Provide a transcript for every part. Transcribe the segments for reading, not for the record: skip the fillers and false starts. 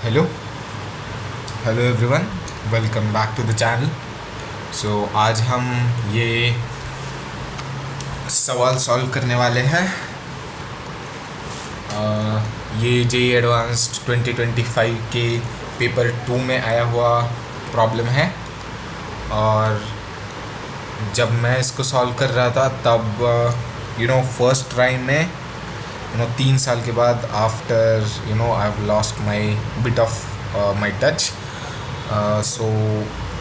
Hello hello everyone, welcome back to the channel. आज हम ये सवाल सॉल्व करने वाले हैं। ये जे एडवांस्ड 2025 के पेपर 2 में आया हुआ प्रॉब्लम है। और जब मैं इसको सॉल्व कर रहा था तब फर्स्ट ट्राई में 3 साल के बाद, after I have lost my bit of my touch. So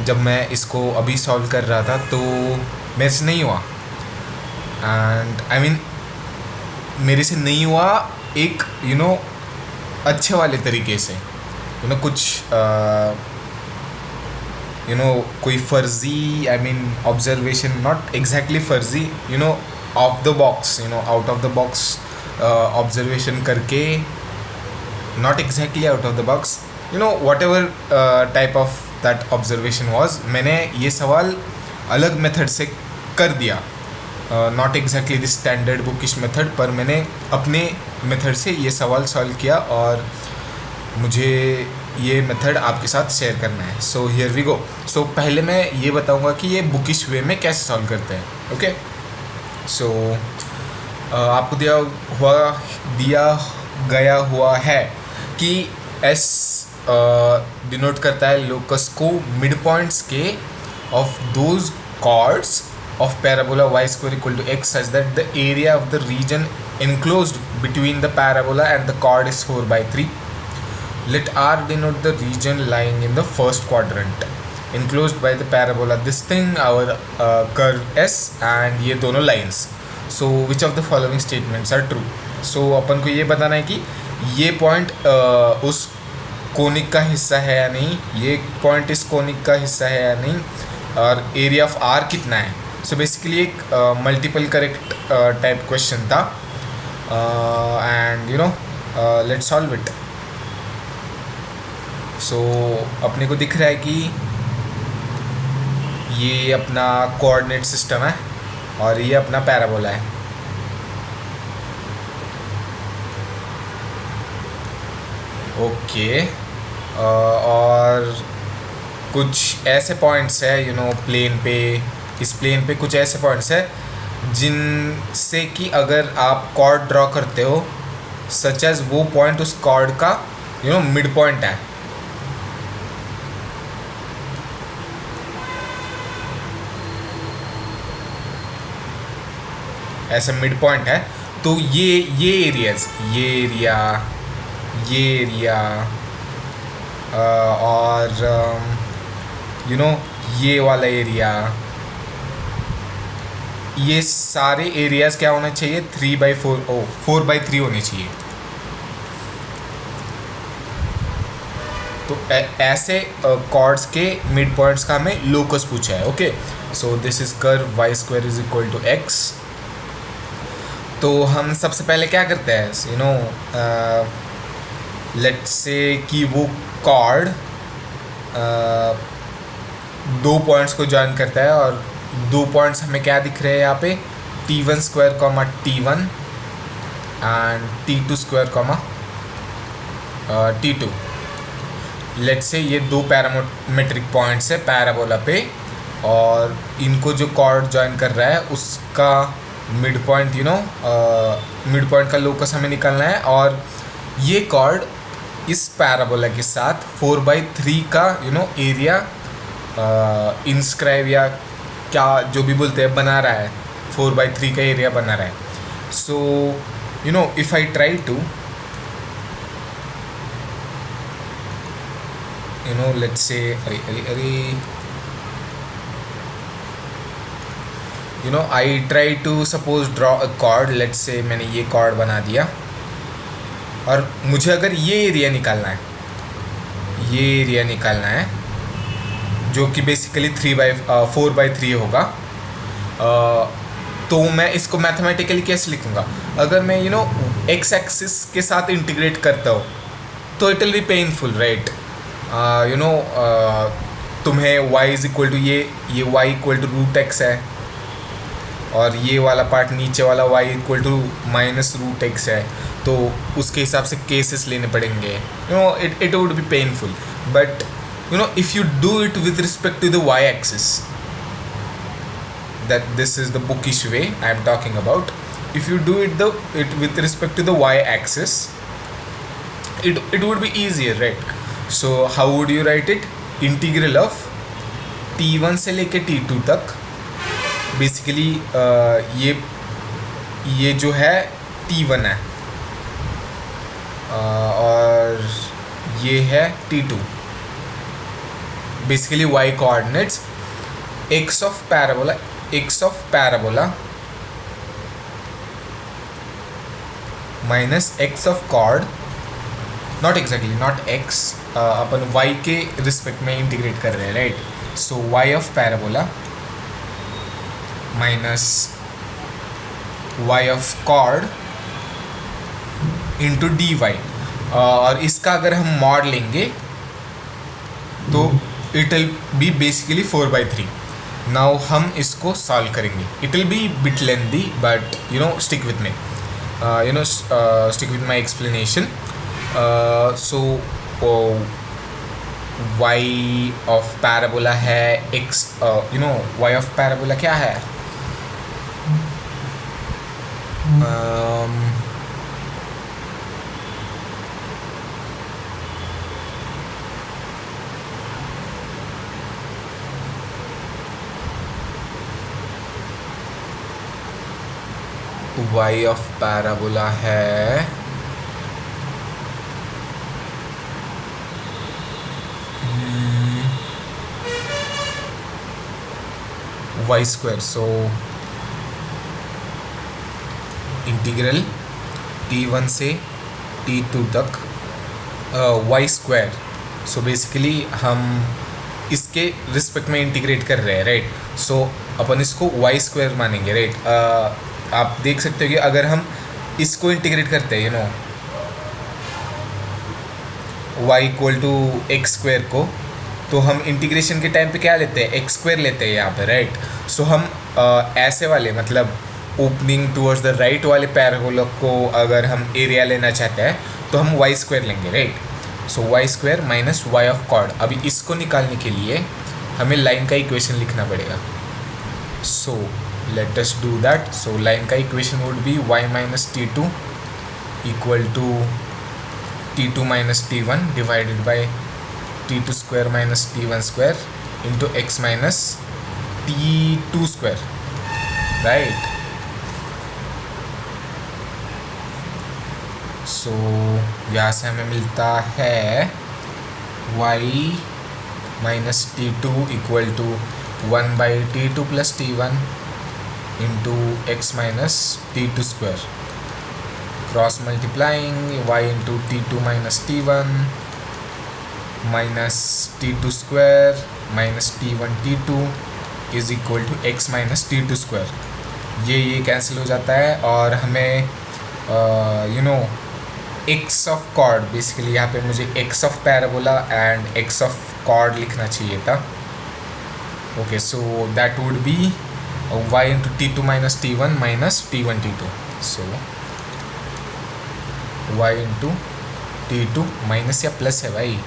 जब मैं इसको अभी सॉल्व कर रहा था तो मेरे से नहीं हुआ। एंड आई मीन मेरे से नहीं हुआ एक अच्छे वाले तरीके से। कुछ कोई फर्जी, I mean observation, not exactly फर्जी, off the box, out of the box observation करके, not exactly out of the box, whatever type of that observation was, मैंने ये सवाल अलग मेथड से कर दिया। Not exactly the standard bookish method, पर मैंने अपने मेथड से ये सवाल सॉल्व किया और मुझे ये मेथड आपके साथ शेयर करना है। So here we go. सो पहले मैं ये बताऊंगा कि ये बुकिश वे में कैसे सॉल्व करते हैं। ओके, सो आपको दिया गया हुआ है कि एस डिनोट करता है लोकस को मिड पॉइंट्स के of those chords of parabola y square equal to x such that the area of the region enclosed between the parabola and the chord is 4/3. Let R denote the region lying in the first quadrant enclosed by the parabola, this thing, our curve S and ये दोनों lines. So which of the following statements are true? So अपन को ये बताना है कि ये point उस conic का हिस्सा है या नहीं, ये पॉइंट इस कोनिक का हिस्सा है या नहीं, और एरिया ऑफ आर कितना है। सो बेसिकली एक मल्टीपल करेक्ट टाइप क्वेश्चन था। And let's solve it. So अपने को दिख रहा है कि ये अपना कोऑर्डिनेट सिस्टम है और ये अपना पैराबोला है। ओके, और कुछ ऐसे पॉइंट्स है प्लेन पे, इस प्लेन पे कुछ ऐसे पॉइंट्स है जिनसे कि अगर आप कॉर्ड ड्रॉ करते हो, सच एज वो पॉइंट उस कॉर्ड का मिड पॉइंट है। ऐसा मिड पॉइंट है, तो ये एरियाज, ये एरिया और ये वाला एरिया, ये सारे एरियाज क्या होना चाहिए, 3/4 4/3 होने चाहिए। तो ऐसे कॉर्ड्स के मिड पॉइंट्स का हमें लोकस पूछा है। Okay, so this is curve y square is equal to x। तो हम सबसे पहले क्या करते हैं, लेट्स से कि वो कॉर्ड दो पॉइंट्स को जॉइन करता है, और दो पॉइंट्स हमें क्या दिख रहे हैं यहाँ पे, t1 square comma t1 and t2 square comma t2। Let's say ये दो पैरामेट्रिक पॉइंट्स है पैराबोला पे, और इनको जो कॉर्ड जॉइन कर रहा है उसका मिड पॉइंट मिड पॉइंट का लोकस हमें निकालना है। और ये कॉर्ड इस पैराबोला के साथ 4/3 का एरिया इंस्क्राइब या क्या जो भी बोलते हैं बना रहा है, 4/3 का एरिया बना रहा है। So if I try to let's say I try to suppose draw a chord. Let's say मैंने ये कॉर्ड बना दिया, और मुझे अगर ये एरिया निकालना है, ये एरिया निकालना है जो कि बेसिकली 4/3 होगा, तो मैं इसको मैथमेटिकली कैसे लिखूँगा। अगर मैं एक्स एक्सिस के साथ इंटीग्रेट करता हूँ तो it will be painful, right. तुम्हें y इज इक्वल टू ये y इक्वल टू √x है, और ये वाला पार्ट नीचे वाला y इक्वल टू -√x है। तो उसके हिसाब से केसेस लेने पड़ेंगे, it would be painful. But if you do it with respect to the y-axis, that this is the bookish way I am talking about. If you do it with respect to the y-axis, it would be easier, right? So how would you write it? Integral of t1 से लेके t2 तक, basically ये जो है t1 है, और ये है t2. basically y coordinates, x of parabola minus x of chord, not exactly, not x, upon y के रिस्पेक्ट में इंटीग्रेट कर रहे हैं, right? So y of parabola minus y of chord into dy. और इसका अगर हम मॉड लेंगे तो it will be basically 4/3. Now हम इसको सॉल्व करेंगे. It will be bit lengthy, but stick with me, stick with my explanation. So y of parabola है x, y ऑफ पैराबोला क्या है? y ऑफ पैराबोला है y square. So integral t1 से t2 तक y square. So basically हम इसके respect में integrate कर रहे हैं, राइट? सो अपन इसको y स्क्वायर मानेंगे, राइट? आप देख सकते हो कि अगर हम इसको इंटीग्रेट करते हैं, y equal to x square को, तो हम इंटीग्रेशन के टाइम पे क्या लेते हैं? एक्स स्क्वायर लेते हैं यहाँ पे, राइट? सो हम ऐसे वाले, मतलब ओपनिंग टूवर्ड्स द राइट वाले पैराबोला को अगर हम एरिया लेना चाहते हैं तो हम y स्क्वायर लेंगे, right? So y square minus y of chord. अभी इसको निकालने के लिए हमें लाइन का इक्वेशन लिखना पड़ेगा. सो let us do that. So line का equation would be y minus t2 equal to t2 minus t1 divided by t2 square minus t1 square into x minus t2 square, right? So यहाँ से हमें मिलता है y minus t2 equal to 1 by t2 plus t1 into x minus t2 square, cross multiplying y into t2 minus t1 minus t2 square minus t1 t2 is equal to x minus t2 square. ये cancel हो जाता है और हमें x of chord, basically यहाँ पे मुझे x of parabola and x of chord लिखना चाहिए था. Okay, so that would be y into t2 minus t1 minus t1 t2. So y into t2 minus या प्लस है भाई?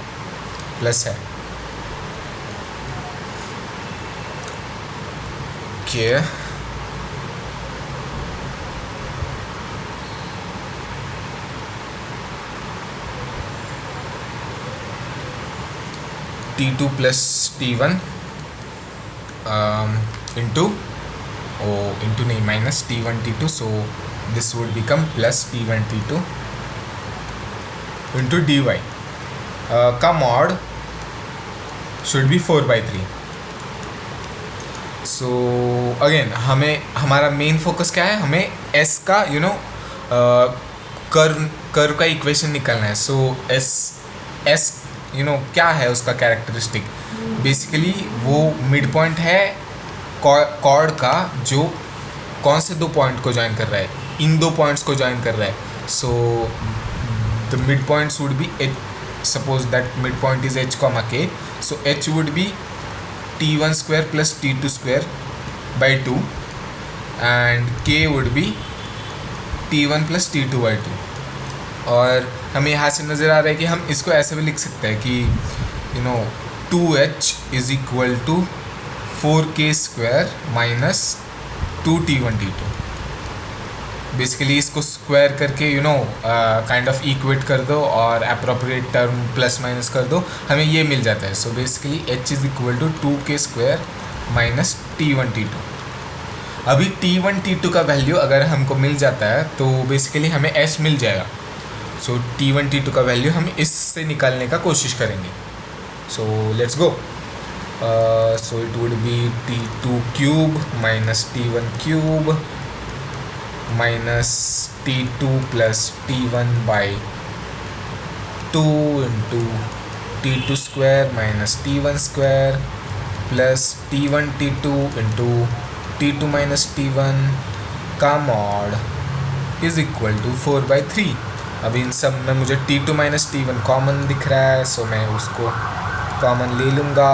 प्लस है. Okay, t2 plus t1 into नहीं, minus t1 t2. So this would become plus t1 t2 into dy का mod should be 4/3. So again हमें हमारा main focus क्या है? हमें s का कर्व का इक्वेशन निकालना है. सो s क्या है उसका कैरेक्टरिस्टिक? बेसिकली वो मिड पॉइंट है कॉर्ड का, जो कौन से दो पॉइंट को ज्वाइन कर रहा है? इन दो पॉइंट्स को ज्वाइन कर रहा है. So the mid points would be h. Suppose that mid point is h, k. So h would be t1 square plus t2 square by 2 and k would be t1 plus t2 by 2. और हमें यहाँ से नज़र आ रहा है कि हम इसको ऐसे भी लिख सकते हैं कि 2h is equal to 4k² minus 2t1t2। Basically इसको स्क्वायर करके काइंड ऑफ इक्वेट कर दो और अप्रोप्रिएट टर्म प्लस माइनस कर दो, हमें ये मिल जाता है। So basically h is equal to 2k² minus t1t2। अभी t1t2 का वैल्यू अगर हमको मिल जाता है तो बेसिकली हमें h मिल जाएगा। सो t1t2 का वैल्यू हम इससे निकालने का कोशिश करेंगे। So let's go. So it would be t2³ minus t1³ minus t2 plus t1 by 2 into t2² minus t1² plus t1t2 into t2 minus t1 का मॉड इज़ इक्वल टू 4/3। अभी इन सब में मुझे t2 माइनस t1 कॉमन दिख रहा है, सो मैं उसको कॉमन ले लूँगा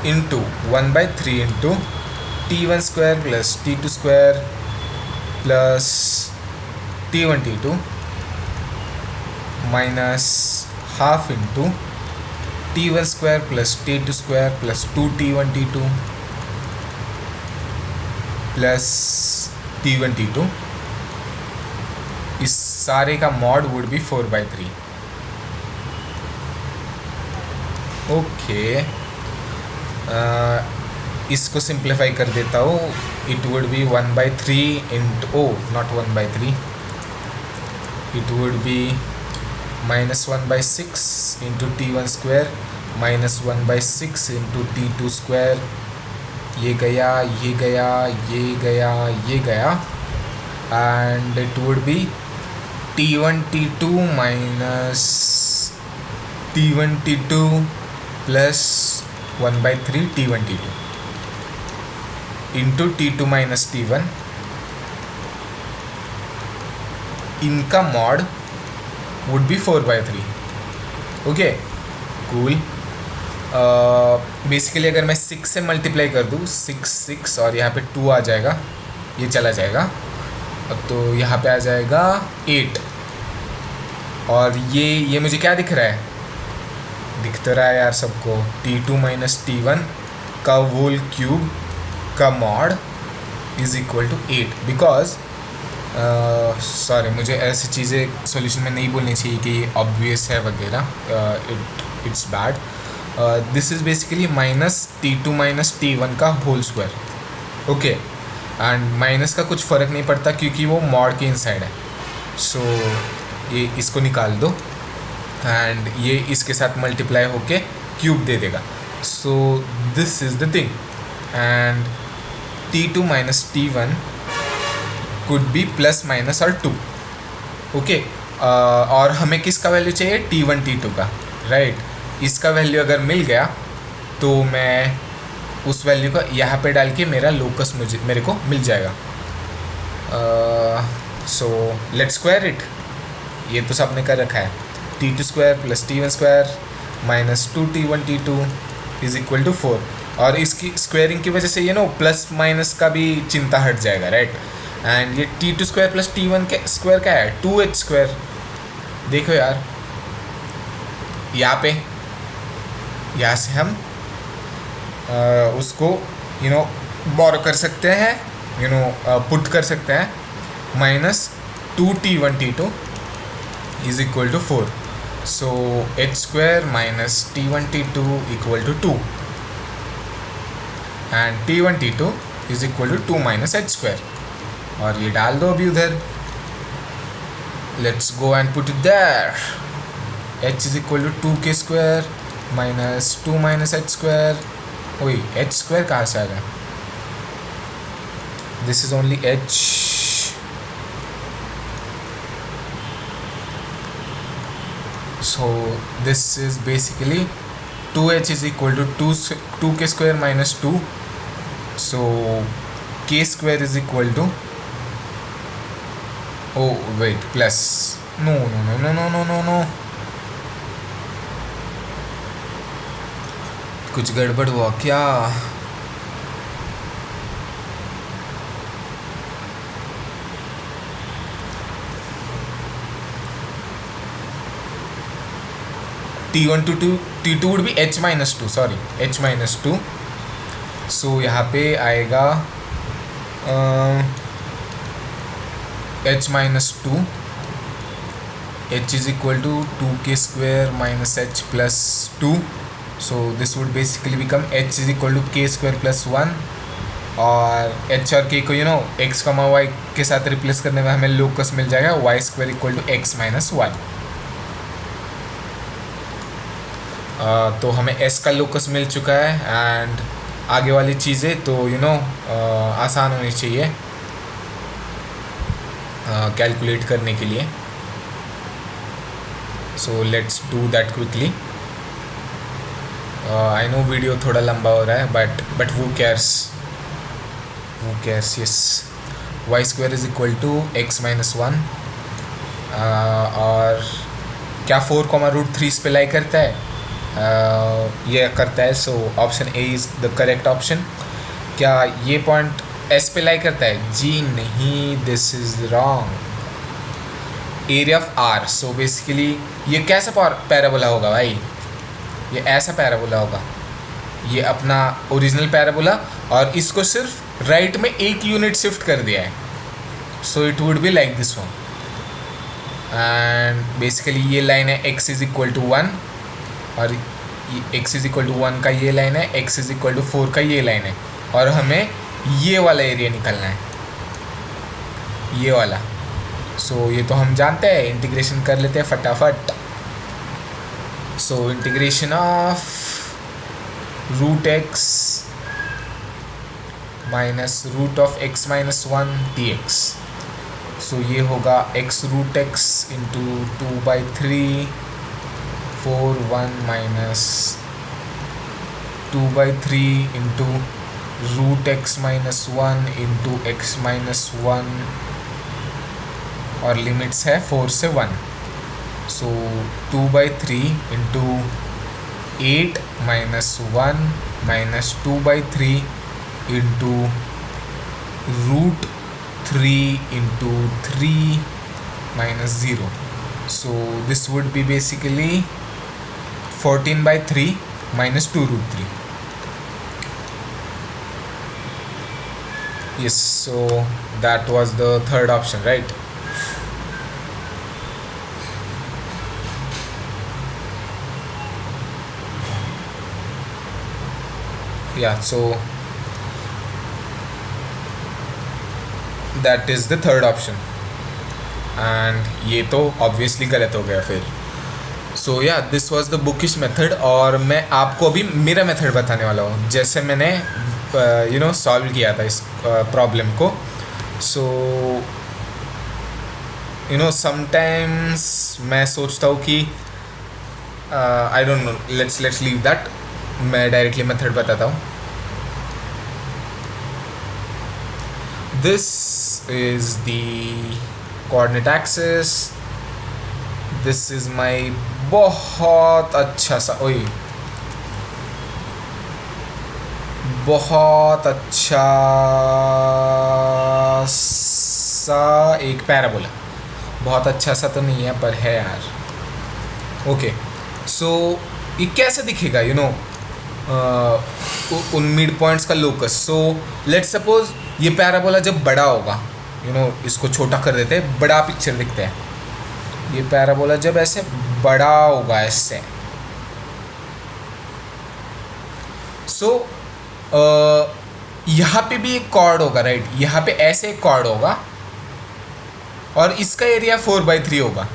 into 1/3 into t1² plus t2² plus t1t2 minus half into t1² plus t2² plus 2t1t2 plus t1t2। इस सारे का मॉड वुड बी 4/3। ओके, इसको सिंप्लीफाई कर देता हूँ। It would be 1/3 into not 1/3, it would be minus 1/6 into t1² minus 1/6 into t2²। ये गया, ये गया, ये गया, ये गया, and it would be t1t2 minus t1t2 plus 1/3 t1t2 into t2 minus t1। इनका mod would be 4/3। Okay, cool. Basically अगर मैं 6 से मल्टीप्लाई कर दूँ, 6 और यहाँ पे 2 आ जाएगा, ये चला जाएगा, तो यहाँ पे आ जाएगा 8। और ये मुझे क्या दिख रहा है? दिख तो रहा है यार सबको, t2 माइनस t1 का होल क्यूब का mod is equal to 8। Because sorry, मुझे ऐसी चीज़ें सॉल्यूशन में नहीं बोलनी चाहिए कि ये ऑब्वियस है वगैरह, it's bad. This is basically minus t2 minus t1 का whole square. Okay, and minus का कुछ फ़र्क नहीं पड़ता क्योंकि वो मॉड के इनसाइड है। सो ये इसको निकाल दो एंड ये इसके साथ मल्टीप्लाई होके क्यूब दे देगा। So this is the thing, and t2 minus t1 could be plus minus और 2। ओके, और हमें किसका वैल्यू चाहिए? t1 t2 का, राइट। इसका वैल्यू अगर मिल गया तो मैं उस वैल्यू का यहाँ पे डाल के मेरा लोकस मेरे को मिल जाएगा। So let's square it. ये तो सबने कर रखा है, t2² plus t1² minus 2t1t2 is equal to 4। और इसकी स्क्वायरिंग की वजह से प्लस माइनस का भी चिंता हट जाएगा, राइट। एंड ये t2² प्लस t1 के स्क्वायर क्या है? 2h²। देखो यार, यहाँ से हम उसको बोरो कर सकते हैं, पुट कर सकते हैं। Minus 2t1t2 is equal to 4। So h² minus t1t2 equal to 2 and t1t2 is equal to 2 minus h²। और ये डाल दो अभी उधर। Let's go and put it there. h is equal to 2k² minus 2 minus h²। वही h² कहाँ से आ गया? This is only h। so this is basically 2h is equal to 2k² minus 2, so k² is equal to, oh wait, plus, no, कुछ गड़बड़ हुआ क्या? T1 to T2 would be h-2, sorry h-2. सो यहाँ पे आएगा h-2, h is equal to 2k square minus h plus 2. So this would basically become h is equal to k square plus 1. और h और k को x, y के साथ replace करने में हमें लोकस मिल जाएगा y square equal to x minus 1. तो हमें s का लोकस मिल चुका है. एंड आगे वाली चीज़ें तो आसान होनी चाहिए कैलकुलेट करने के लिए. So let's do that quickly. I know video थोड़ा लंबा हो रहा है बट वो cares. Yes, y square is equal to x minus 1. और क्या 4, √3 पे लाई करता है? ये करता है. So option A is the correct option. क्या ये पॉइंट एस पे लाई करता है? जी नहीं, this is wrong. Area of R. So basically ये कैसा पैराबोला होगा भाई? ये ऐसा पैराबोला होगा. ये अपना ओरिजिनल पैराबोला और इसको सिर्फ राइट में एक यूनिट शिफ्ट कर दिया है. So it would be like this one. And basically ये लाइन है x इज इक्वल टू 1 और x इज इक्वल टू 1 का ये लाइन है, x इज इक्वल टू 4 का ये लाइन है. और हमें ये वाला एरिया निकालना है, ये वाला. सो ये तो हम जानते हैं, इंटीग्रेशन कर लेते हैं फटाफट. So integration of √x minus root of x minus 1 dx. So ये होगा x√x into 2/3 4 1 minus 2/3 into √x minus 1 into x minus 1 और लिमिट्स है 4 से 1. So 2/3 into 8 minus 1 minus 2/3 into √3 into 3 minus 0. So this would be basically 14/3 minus 2√3. Yes, so that was the third option, right? Yeah, so that is the third option. And ये तो obviously गलत हो गया फिर. So yeah, this was the bookish method. और मैं आपको अभी मेरा मेथड बताने वाला हूँ जैसे मैंने सॉल्व किया था इस प्रॉब्लम को. सो समटाइम्स मैं सोचता हूँ कि I don't know, let's leave that. मैं डायरेक्टली मेथड बताता हूँ. This is the coordinate axis. This is my बहुत अच्छा सा बहुत अच्छा सा एक पैराबोला. बहुत अच्छा सा तो नहीं है पर है यार. ओके, सो ये कैसे दिखेगा उन मिड पॉइंट्स का लोकस. सो लेट्स सपोज ये पैराबोला जब बड़ा होगा, इसको छोटा कर देते हैं, बड़ा पिक्चर दिखता है. ये पैराबोला जब ऐसे बड़ा होगा ऐसे, सो यहाँ पे भी एक कॉर्ड होगा, राइट? यहाँ पे ऐसे एक कॉर्ड होगा और इसका एरिया 4/3 होगा.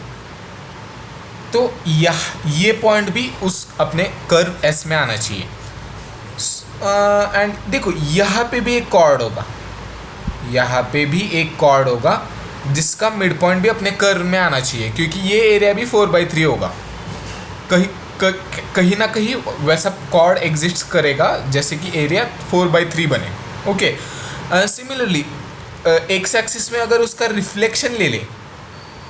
तो ये पॉइंट भी उस अपने कर्व एस में आना चाहिए. एंड देखो यहाँ पे भी एक कॉर्ड होगा, यहाँ पे भी एक कॉर्ड होगा जिसका मिड पॉइंट भी अपने कर्व में आना चाहिए, क्योंकि ये एरिया भी 4/3 होगा. कहीं ना कहीं वैसा कॉर्ड एग्जिस्ट करेगा जैसे कि एरिया 4/3 बने. ओके, सिमिलरली एक्स एक्सिस में अगर उसका रिफ्लेक्शन ले ले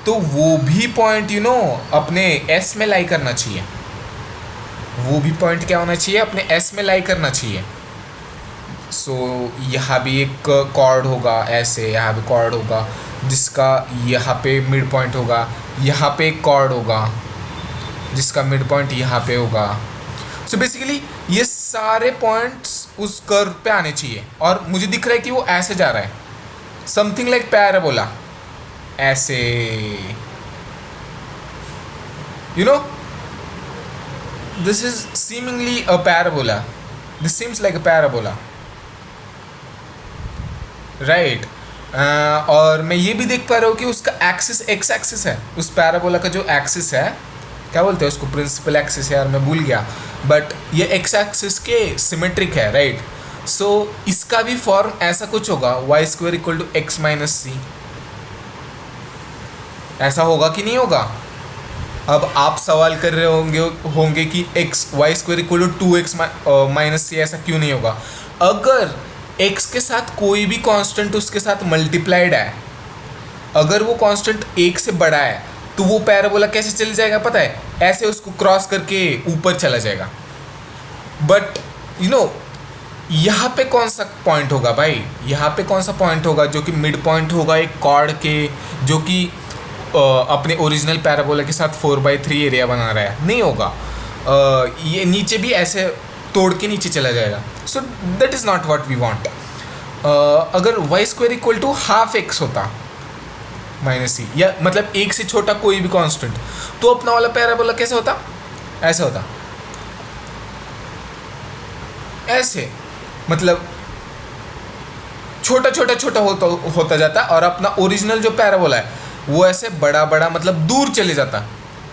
तो वो भी पॉइंट अपने एस में लाई करना चाहिए. वो भी पॉइंट क्या होना चाहिए? अपने एस में लाई करना चाहिए. सो यहाँ भी एक कॉर्ड होगा ऐसे, यहाँ भी कॉर्ड होगा जिसका यहाँ पे मिड पॉइंट होगा, यहाँ पे एक कॉर्ड होगा जिसका मिड पॉइंट यहाँ पे होगा। सो बेसिकली ये सारे पॉइंट्स उस कर्व पे आने चाहिए, और मुझे दिख रहा है कि वो ऐसे जा रहा है, समथिंग लाइक पैराबोला, ऐसे, you know, this is seemingly a parabola, this seems like a parabola, right. और मैं ये भी देख पा रहा हूँ कि उसका एक्सिस एक्स एक्सिस है, उस पैराबोला का जो एक्सिस है, क्या बोलते हैं उसको, प्रिंसिपल एक्सिस, यार मैं भूल गया, बट ये एक्स एक्सिस के सिमेट्रिक है, राइट। सो इसका भी फॉर्म ऐसा कुछ होगा, y square equal to x minus c, ऐसा होगा कि नहीं होगा। अब आप सवाल कर रहे होंगे कि x y square equal to 2x minus c ऐसा क्यों नहीं होगा। अगर x के साथ कोई भी कांस्टेंट उसके साथ मल्टीप्लाइड है, अगर वो कांस्टेंट 1 से बड़ा है, तो वो पैराबोला कैसे चल जाएगा पता है, ऐसे उसको क्रॉस करके ऊपर चला जाएगा। बट यू नो यहाँ पे कौन सा पॉइंट होगा भाई, यहाँ पे कौन सा पॉइंट होगा जो कि मिड पॉइंट होगा एक कॉर्ड के, जो कि अपने ओरिजिनल पैराबोला के साथ 4/3 एरिया बना रहा है, नहीं होगा। ये नीचे भी ऐसे तोड़ के नीचे चला जाएगा। So that is not what we want. अगर y square equal to half x होता माइनस सी, या मतलब एक से छोटा कोई भी कांस्टेंट, तो अपना वाला पैराबोला कैसे होता, ऐसे होता, ऐसे, मतलब छोटा छोटा छोटा होता जाता, और अपना ओरिजिनल जो पैराबोला है वो ऐसे बड़ा बड़ा, मतलब दूर चले जाता।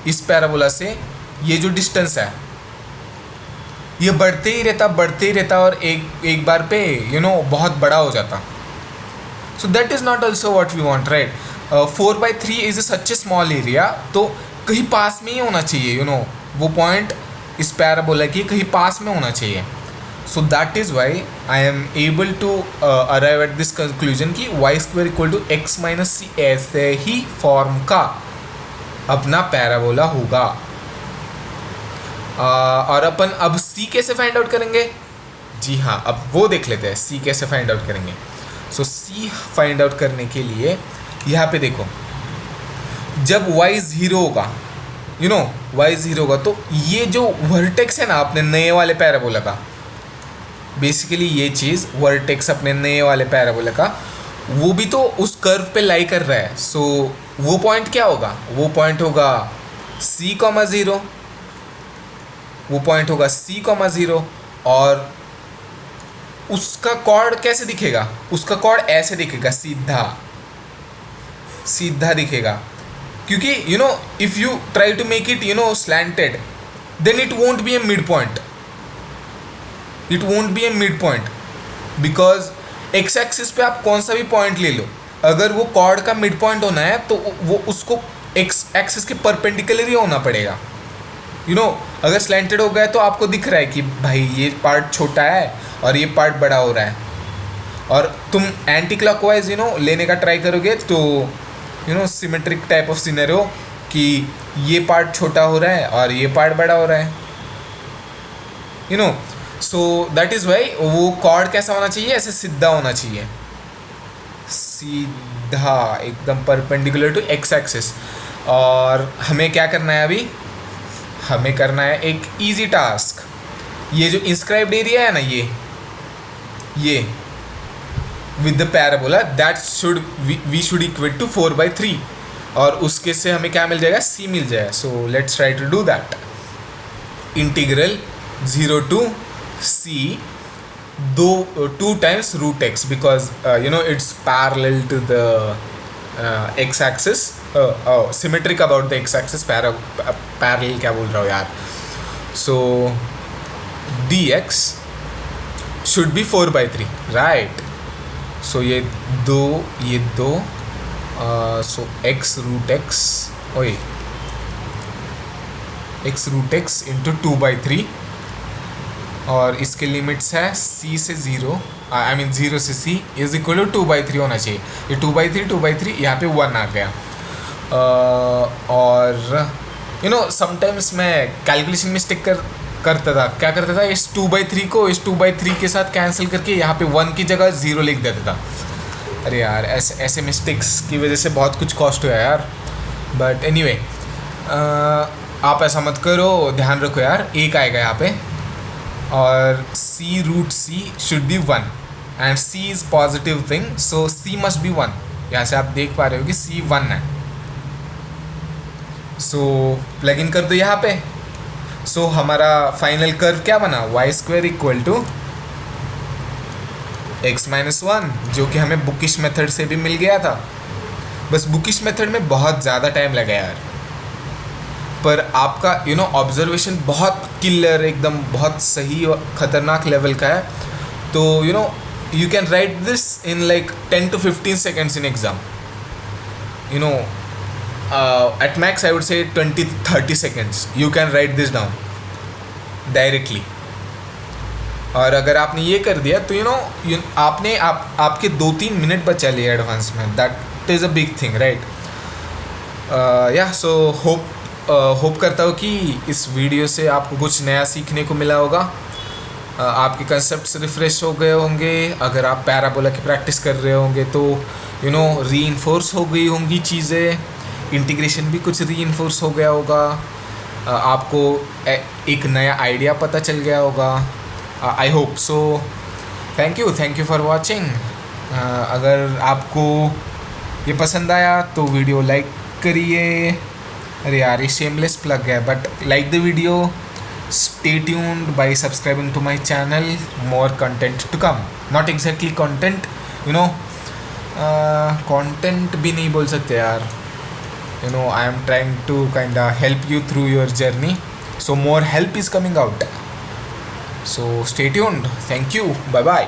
इस पैराबोला से ये जो डिस्टेंस है ये बढ़ते ही रहता, और एक बार पे बहुत बड़ा हो जाता। So that is not also what we want, right. 4/3 is such a small area, तो कहीं पास में ही होना चाहिए, वो पॉइंट इस पैराबोला के कहीं पास में होना चाहिए। So that is why I am able to arrive at this conclusion कि y square equal to x minus c ऐसे ही फॉर्म का अपना पैराबोला होगा। और अपन अब सी कैसे फाइंड आउट करेंगे, जी हाँ, अब वो देख लेते हैं सी कैसे फाइंड आउट करेंगे। सो सी फाइंड आउट करने के लिए यहाँ पे देखो, जब y 0 होगा, y 0 होगा, तो ये जो वर्टेक्स है ना अपने नए वाले पैराबोला का, बेसिकली ये चीज़ वर्टेक्स अपने नए वाले पैराबोला का, वो भी तो उस कर्व पे लाई कर रहा है। सो वो पॉइंट क्या होगा, वो पॉइंट होगा c,0, वो पॉइंट होगा c,0, और उसका कॉर्ड कैसे दिखेगा, उसका कॉर्ड ऐसे दिखेगा, सीधा दिखेगा, क्योंकि if you try to make it slanted, then it won't be a mid point, because x axis पे आप कौन सा भी पॉइंट ले लो, अगर वो कॉर्ड का मिड पॉइंट होना है तो वो उसको एक्स एक्सिस के परपेंडिकुलर ही होना पड़ेगा। अगर स्लैंटेड हो गया तो आपको दिख रहा है कि भाई ये पार्ट छोटा है और ये पार्ट बड़ा हो रहा है, और तुम एंटी क्लॉकवाइज लेने का ट्राई करोगे तो सिमेट्रिक टाइप ऑफ सिनेरियो कि ये पार्ट छोटा हो रहा है और ये पार्ट बड़ा हो रहा है, सो दैट इज़ वाई वो कॉर्ड कैसा होना चाहिए, ऐसे सीधा होना चाहिए, सीधा एकदम परपेंडिकुलर टू एक्स एक्सिस। और हमें क्या करना है अभी, हमें करना है एक इजी टास्क। ये जो इंस्क्राइब्ड एरिया है ना, ये with the parabola that we should equate to 4/3, और उसके से हमें क्या मिल जाएगा, सी मिल जाएगा। So let's try to do that. Integral 0 to c 2 times root x, because it's parallel to the x axis, symmetric about the x axis, parallel क्या बोल रहा हूँ यार। So dx should be 4/3, right? So ये दो so x root x into 2/3, और इसके limits है c से 0, आई मीन 0 से c इज इक्वल टू 2/3 होना चाहिए। ये 2/3 यहाँ पे 1 आ गया। और समटाइम्स मैं कैलकुलेशन मिस्टेक करता था, क्या करता था, इस 2/3 को इस 2/3 के साथ कैंसिल करके यहाँ पे 1 की जगह 0 लिख देता था। अरे यार ऐसे मिस्टेक्स की वजह से बहुत कुछ कॉस्ट हुआ यार, बट एनीवे आप ऐसा मत करो, ध्यान रखो यार, एक आएगा यहाँ पे और c√c should be 1 and c is positive thing, so c must be 1। यहाँ से आप देख पा रहे हो कि c 1 है। सो प्लग इन कर दो यहाँ पे। सो हमारा फाइनल कर्व क्या बना, y² इक्वल टू x-1, जो कि हमें बुकिश मेथड से भी मिल गया था। बस बुकिश मेथड में बहुत ज़्यादा टाइम लगा यार, पर आपका ऑब्जर्वेशन बहुत किलर, एकदम बहुत सही और ख़तरनाक लेवल का है। तो you can write this in like 10 to 15 seconds in exam. At max I would say 20-30 seconds you can write this down directly. और अगर आपने ये कर दिया तो आपने आपके 2-3 मिनट बचा लिए एडवांस में। That is a big thing, right? So hope करता हूँ कि इस वीडियो से आपको कुछ नया सीखने को मिला होगा। आपके कंसेप्ट्स रिफ़्रेश हो गए होंगे। अगर आप पैराबोला की प्रैक्टिस कर रहे होंगे तो रीइंफोर्स हो गई होंगी चीज़ें, इंटीग्रेशन भी कुछ रीइंफोर्स हो गया होगा, आपको एक नया आइडिया पता चल गया होगा। I hope so. Thank you for watching. अगर आपको ये पसंद आया तो वीडियो लाइक करिए। अरे यार, ये शेमलेस प्लग है, but like the video, stay tuned by subscribing to my channel. More content to come. Not exactly content, content भी नहीं बोल सकते यार। I am trying to kinda help you through your journey, so more help is coming out. So stay tuned. Thank you. Bye bye.